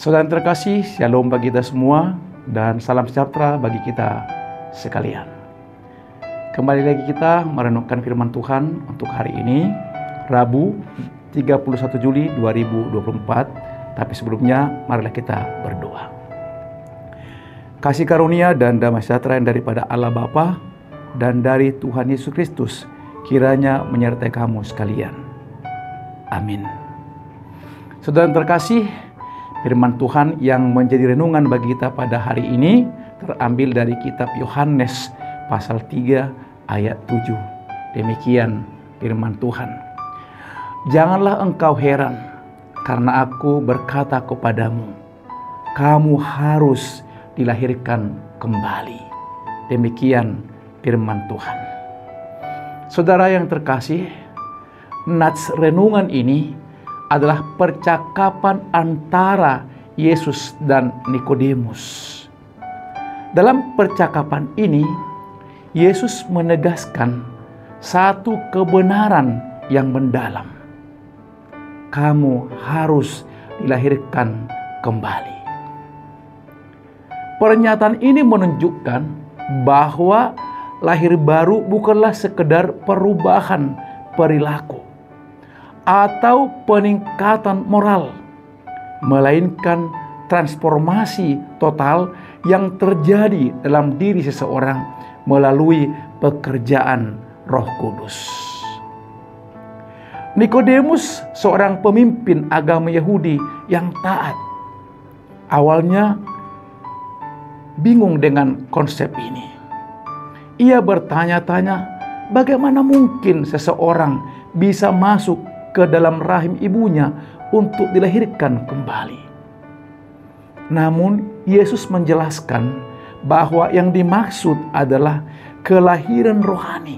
Saudara yang terkasih, shalom bagi kita semua dan salam sejahtera bagi kita sekalian. Kembali lagi kita merenungkan firman Tuhan untuk hari ini, Rabu 31 Juli 2024. Tapi sebelumnya, marilah kita berdoa. Kasih karunia dan damai sejahtera yang daripada Allah Bapa dan dari Tuhan Yesus Kristus kiranya menyertai kamu sekalian. Amin. Saudara yang terkasih, firman Tuhan yang menjadi renungan bagi kita pada hari ini terambil dari kitab Yohanes pasal 3 ayat 7. Demikian firman Tuhan. Janganlah engkau heran karena aku berkata kepadamu, kamu harus dilahirkan kembali. Demikian firman Tuhan. Saudara yang terkasih, nats renungan ini adalah percakapan antara Yesus dan Nikodemus. Dalam percakapan ini, Yesus menegaskan satu kebenaran yang mendalam. Kamu harus dilahirkan kembali. Pernyataan ini menunjukkan bahwa lahir baru bukanlah sekedar perubahan perilaku atau peningkatan moral, melainkan transformasi total yang terjadi dalam diri seseorang melalui pekerjaan Roh Kudus. Nikodemus, seorang pemimpin agama Yahudi yang taat, awalnya bingung dengan konsep ini. Ia bertanya-tanya, bagaimana mungkin seseorang bisa masuk ke dalam rahim ibunya untuk dilahirkan kembali. Namun Yesus menjelaskan bahwa yang dimaksud adalah kelahiran rohani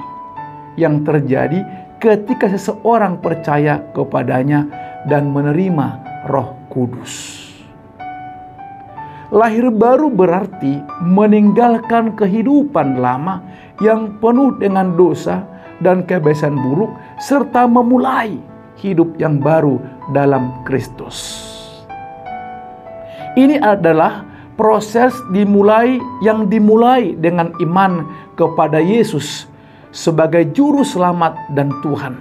yang terjadi ketika seseorang percaya kepadanya dan menerima Roh Kudus. Lahir baru berarti meninggalkan kehidupan lama yang penuh dengan dosa dan kebiasaan buruk serta memulai hidup yang baru dalam Kristus. Ini adalah proses yang dimulai dengan iman kepada Yesus sebagai juru selamat dan Tuhan,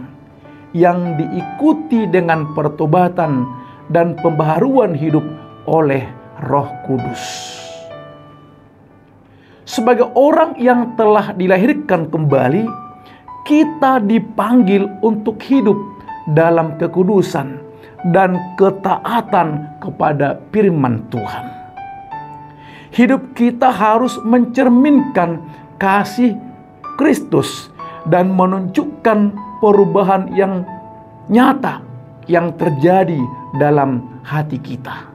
yang diikuti dengan pertobatan dan pembaharuan hidup oleh Roh Kudus. Sebagai orang yang telah dilahirkan kembali, kita dipanggil untuk hidup dalam kekudusan dan ketaatan kepada firman Tuhan. Hidup kita harus mencerminkan kasih Kristus dan menunjukkan perubahan yang nyata yang terjadi dalam hati kita.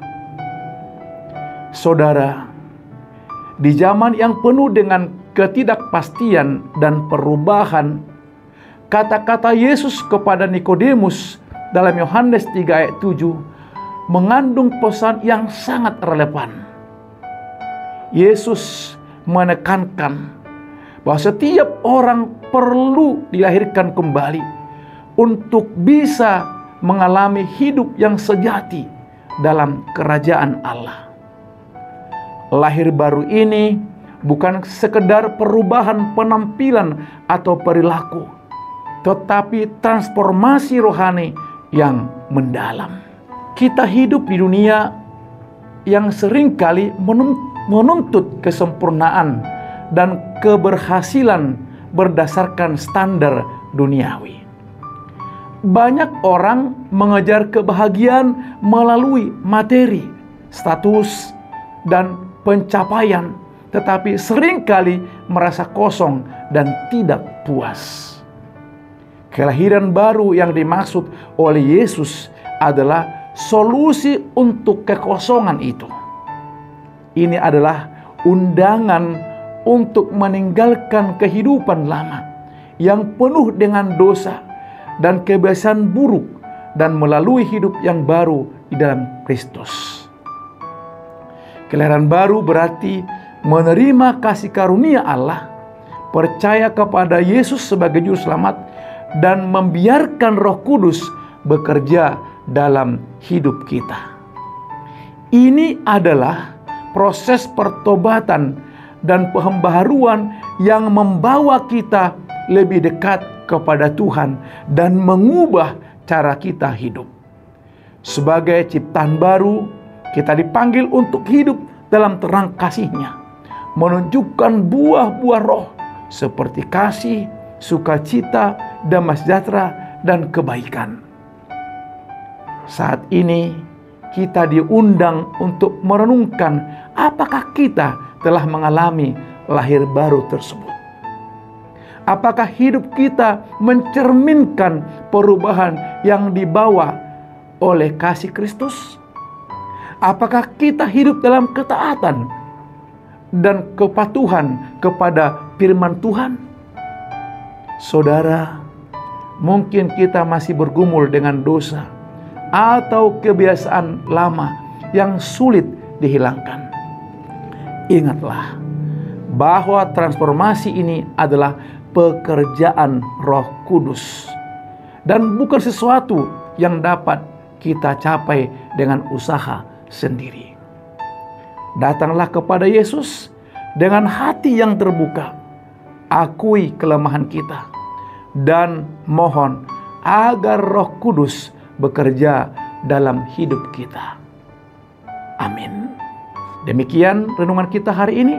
Saudara, di zaman yang penuh dengan ketidakpastian dan perubahan, kata-kata Yesus kepada Nikodemus dalam Yohanes 3 ayat 7 mengandung pesan yang sangat relevan. Yesus menekankan bahwa setiap orang perlu dilahirkan kembali untuk bisa mengalami hidup yang sejati dalam kerajaan Allah. Lahir baru ini bukan sekedar perubahan penampilan atau perilaku, tetapi transformasi rohani yang mendalam. Kita hidup di dunia yang seringkali menuntut kesempurnaan dan keberhasilan berdasarkan standar duniawi. Banyak orang mengejar kebahagiaan melalui materi, status, dan pencapaian, tetapi seringkali merasa kosong dan tidak puas. Kelahiran baru yang dimaksud oleh Yesus adalah solusi untuk kekosongan itu. Ini adalah undangan untuk meninggalkan kehidupan lama yang penuh dengan dosa dan kebiasaan buruk dan melalui hidup yang baru di dalam Kristus. Kelahiran baru berarti menerima kasih karunia Allah, percaya kepada Yesus sebagai juru selamat, dan membiarkan Roh Kudus bekerja dalam hidup kita. Ini adalah proses pertobatan dan pembaharuan yang membawa kita lebih dekat kepada Tuhan dan mengubah cara kita hidup. Sebagai ciptaan baru, kita dipanggil untuk hidup dalam terang kasih-Nya, menunjukkan buah-buah roh seperti kasih, sukacita, damai sejahtera, dan kebaikan. Saat ini kita diundang untuk merenungkan apakah kita telah mengalami lahir baru tersebut. Apakah hidup kita mencerminkan perubahan yang dibawa oleh kasih Kristus? Apakah kita hidup dalam ketaatan dan kepatuhan kepada firman Tuhan? Saudara, mungkin kita masih bergumul dengan dosa atau kebiasaan lama yang sulit dihilangkan. Ingatlah bahwa transformasi ini adalah pekerjaan Roh Kudus dan bukan sesuatu yang dapat kita capai dengan usaha sendiri. Datanglah kepada Yesus dengan hati yang terbuka, akui kelemahan kita, dan mohon agar Roh Kudus bekerja dalam hidup kita. Amin. Demikian renungan kita hari ini.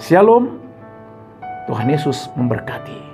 Shalom. Tuhan Yesus memberkati.